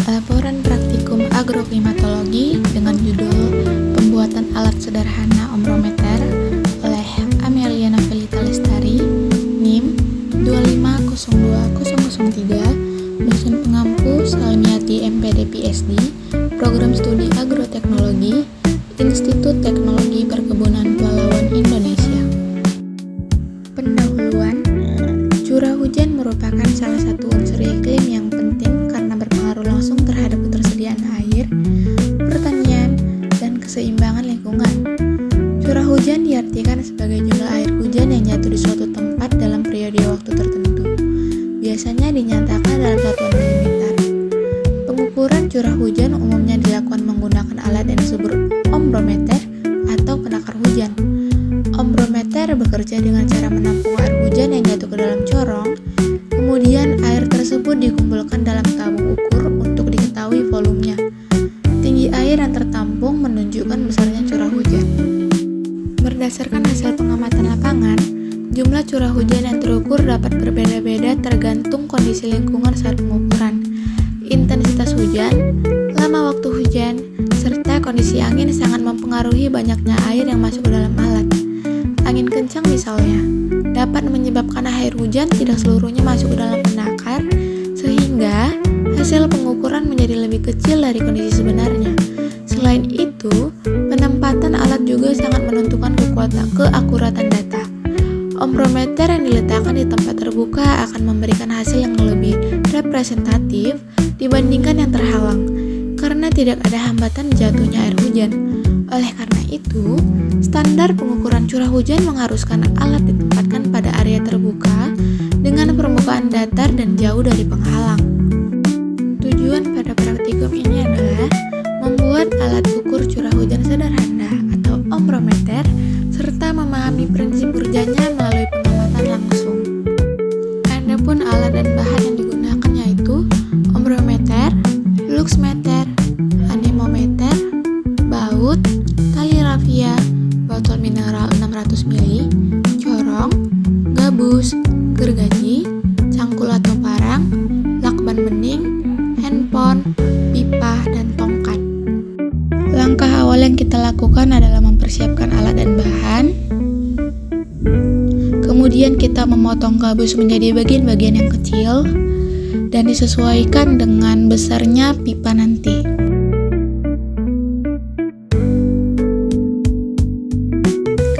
Laporan praktikum agroklimatologi dengan judul Pembuatan Alat Sederhana Ombrometer oleh Amelia Nafelita Lestari, NIM 2502003, dosen pengampu Salmiati MPD PhD, Program Studi Agroteknologi, Institut Teknologi Perkebunan Pahlawan Indonesia. Pendahuluan. Curah hujan merupakan salah satu unsur iklim yang penting karena berpengaruh langsung terhadap ketersediaan air, pertanian, dan keseimbangan lingkungan. Curah hujan diartikan sebagai jumlah air hujan yang jatuh di suatu tempat dalam periode waktu tertentu. Biasanya dinyatakan dalam satuan milimeter. Pengukuran curah hujan umumnya dilakukan menggunakan alat yang disebut ombrometer atau penakar hujan. Ombrometer bekerja dengan cara menampung air hujan yang jatuh ke dalam corong, kemudian air tersebut dikumpulkan dalam tabung ukur untuk diketahui volumenya. Tinggi air yang tertampung menunjukkan besarnya curah hujan. Berdasarkan hasil pengamatan lapangan, jumlah curah hujan yang terukur dapat berbeda-beda tergantung kondisi lingkungan saat pengukuran, intensitas hujan, lama waktu hujan, serta kondisi angin sangat mempengaruhi banyaknya air yang masuk ke dalam alat. Angin kencang misalnya, dapat menyebabkan air hujan tidak seluruhnya masuk ke dalam penakar, sehingga hasil pengukuran menjadi lebih kecil dari kondisi sebenarnya. Selain itu, penempatan alat juga sangat menentukan keakuratan data. Ombrometer yang diletakkan di tempat terbuka akan memberikan hasil yang lebih representatif dibandingkan yang terhalang, karena tidak ada hambatan jatuhnya air hujan. Oleh karena itu, standar pengukuran curah hujan mengharuskan alat ditempatkan pada area terbuka dengan permukaan datar dan jauh dari penghalang. Tujuan pada praktikum ini adalah membuat alat ukur curah hujan sederhana atau ombrometer serta memahami prinsip kerjanya melalui pengamatan langsung. Adapun alat dan bahan yang digunakan yaitu ombrometer, luxmeter, anemometer, baut, tali rafia, botol mineral 600 ml, corong, gabus, gergaji, cangkul atau parang, lakban bening, handphone, pipa, dan tongkat. Langkah awal yang kita lakukan adalah mempersiapkan alat dan bahan. Kemudian kita memotong gabus menjadi bagian-bagian yang kecil dan disesuaikan dengan besarnya pipa nanti.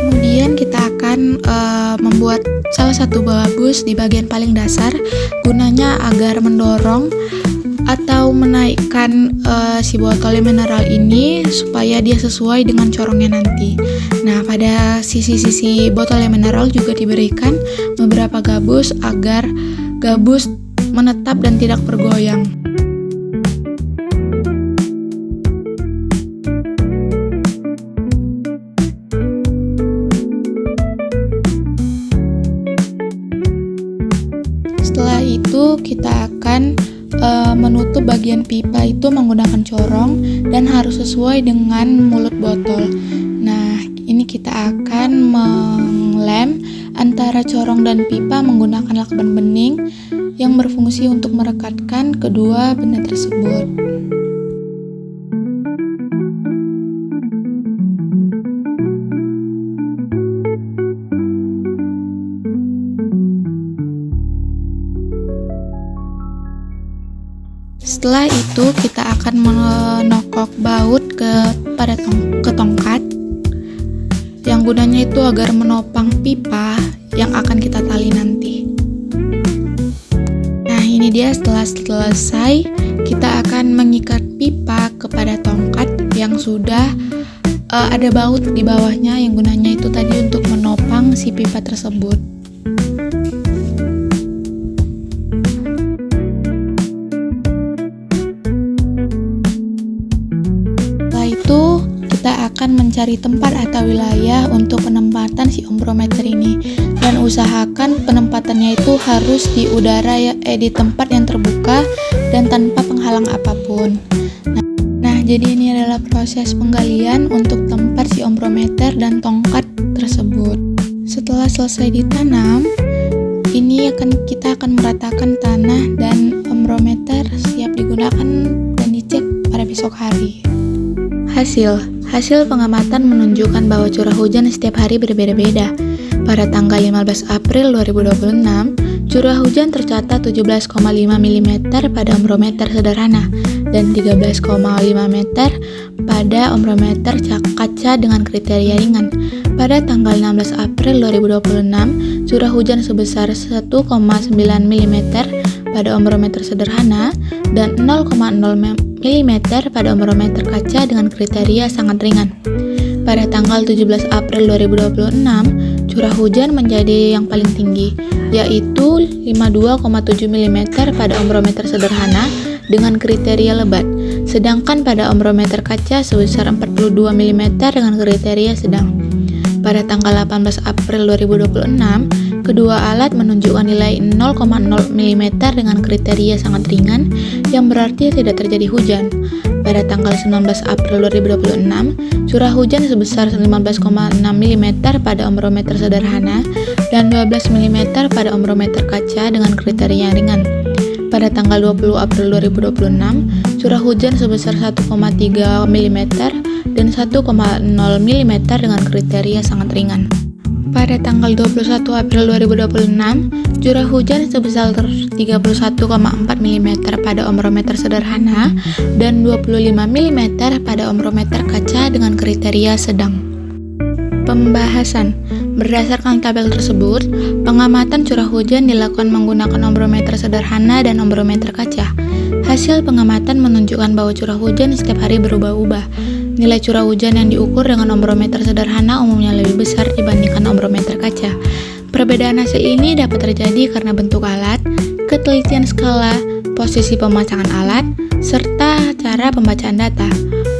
Kemudian kita akan membuat salah satu gabus di bagian paling dasar, gunanya agar mendorong atau menaikkan si botol mineral ini supaya dia sesuai dengan corongnya nanti. Nah, pada sisi-sisi botol mineral juga diberikan beberapa gabus agar gabus menetap dan tidak bergoyang. Setelah itu kita akan menutup bagian pipa itu menggunakan corong dan harus sesuai dengan mulut botol. Nah, ini kita akan menglem antara corong dan pipa menggunakan lakban bening yang berfungsi untuk merekatkan kedua benda tersebut. Setelah itu kita akan menokok baut ke tongkat yang gunanya itu agar menopang pipa yang akan kita tali nanti. Nah, ini dia setelah selesai, kita akan mengikat pipa kepada tongkat yang sudah ada baut di bawahnya yang gunanya itu tadi untuk menopang si pipa tersebut. Kita akan mencari tempat atau wilayah untuk penempatan si ombrometer ini, dan usahakan penempatannya itu harus di udara di tempat yang terbuka dan tanpa penghalang apapun. Nah, jadi ini adalah proses penggalian untuk tempat si ombrometer dan tongkat tersebut. Setelah selesai ditanam, ini kita akan meratakan tanah dan ombrometer siap digunakan esok hari. Hasil pengamatan menunjukkan bahwa curah hujan setiap hari berbeda-beda. Pada tanggal 15 April 2026, curah hujan tercatat 17,5 mm pada ombrometer sederhana dan 13,5 meter pada ombrometer kaca dengan kriteria ringan. Pada tanggal 16 April 2026, curah hujan sebesar 1,9 mm pada ombrometer sederhana dan 0,0 mm pada ombrometer kaca dengan kriteria sangat ringan. Pada tanggal 17 April 2026, curah hujan menjadi yang paling tinggi, yaitu 52,7 mm pada ombrometer sederhana dengan kriteria lebat, sedangkan pada ombrometer kaca sebesar 42 mm dengan kriteria sedang. Pada tanggal 18 April 2026, kedua alat menunjukkan nilai 0,0 mm dengan kriteria sangat ringan, yang berarti tidak terjadi hujan. Pada tanggal 19 April 2026, curah hujan sebesar 15,6 mm pada ombrometer sederhana dan 12 mm pada ombrometer kaca dengan kriteria ringan. Pada tanggal 20 April 2026, curah hujan sebesar 1,3 mm dan 1,0 mm dengan kriteria sangat ringan. Pada tanggal 21 April 2026, curah hujan sebesar 31,4 mm pada ombrometer sederhana dan 25 mm pada ombrometer kaca dengan kriteria sedang. Pembahasan. Berdasarkan tabel tersebut, pengamatan curah hujan dilakukan menggunakan ombrometer sederhana dan ombrometer kaca. Hasil pengamatan menunjukkan bahwa curah hujan setiap hari berubah-ubah. Nilai curah hujan yang diukur dengan ombrometer sederhana umumnya lebih besar dibandingkan ombrometer kaca. Perbedaan hasil ini dapat terjadi karena bentuk alat, ketelitian skala, posisi pemasangan alat, serta cara pembacaan data.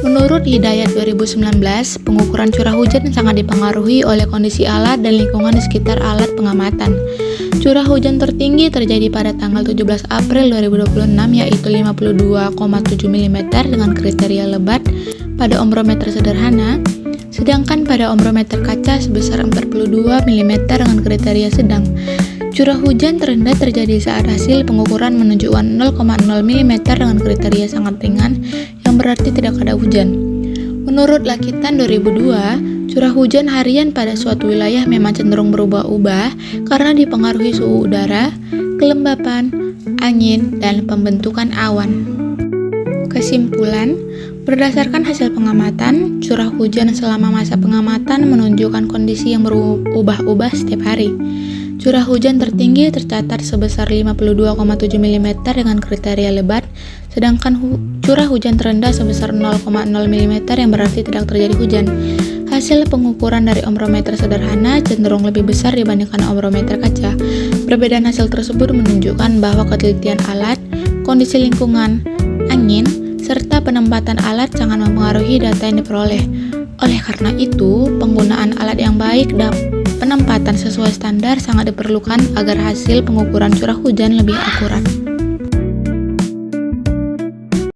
Menurut Hidayat 2019, pengukuran curah hujan sangat dipengaruhi oleh kondisi alat dan lingkungan di sekitar alat pengamatan. Curah hujan tertinggi terjadi pada tanggal 17 April 2026 yaitu 52,7 mm dengan kriteria lebat pada ombrometer sederhana, sedangkan pada ombrometer kaca sebesar 42 mm dengan kriteria sedang. Curah hujan terendah terjadi saat hasil pengukuran menunjukkan 0,0 mm dengan kriteria sangat ringan, yang berarti tidak ada hujan. Menurut Lakitan 2002, curah hujan harian pada suatu wilayah memang cenderung berubah-ubah karena dipengaruhi suhu udara, kelembapan, angin, dan pembentukan awan. Kesimpulan, berdasarkan hasil pengamatan, curah hujan selama masa pengamatan menunjukkan kondisi yang berubah-ubah setiap hari. Curah hujan tertinggi tercatat sebesar 52,7 mm dengan kriteria lebat, sedangkan curah hujan terendah sebesar 0,0 mm yang berarti tidak terjadi hujan. Hasil pengukuran dari ombrometer sederhana cenderung lebih besar dibandingkan ombrometer kaca. Perbedaan hasil tersebut menunjukkan bahwa ketelitian alat, kondisi lingkungan, angin, serta penempatan alat sangat mempengaruhi data yang diperoleh. Oleh karena itu, penggunaan alat yang baik dan penempatan sesuai standar sangat diperlukan agar hasil pengukuran curah hujan lebih akurat.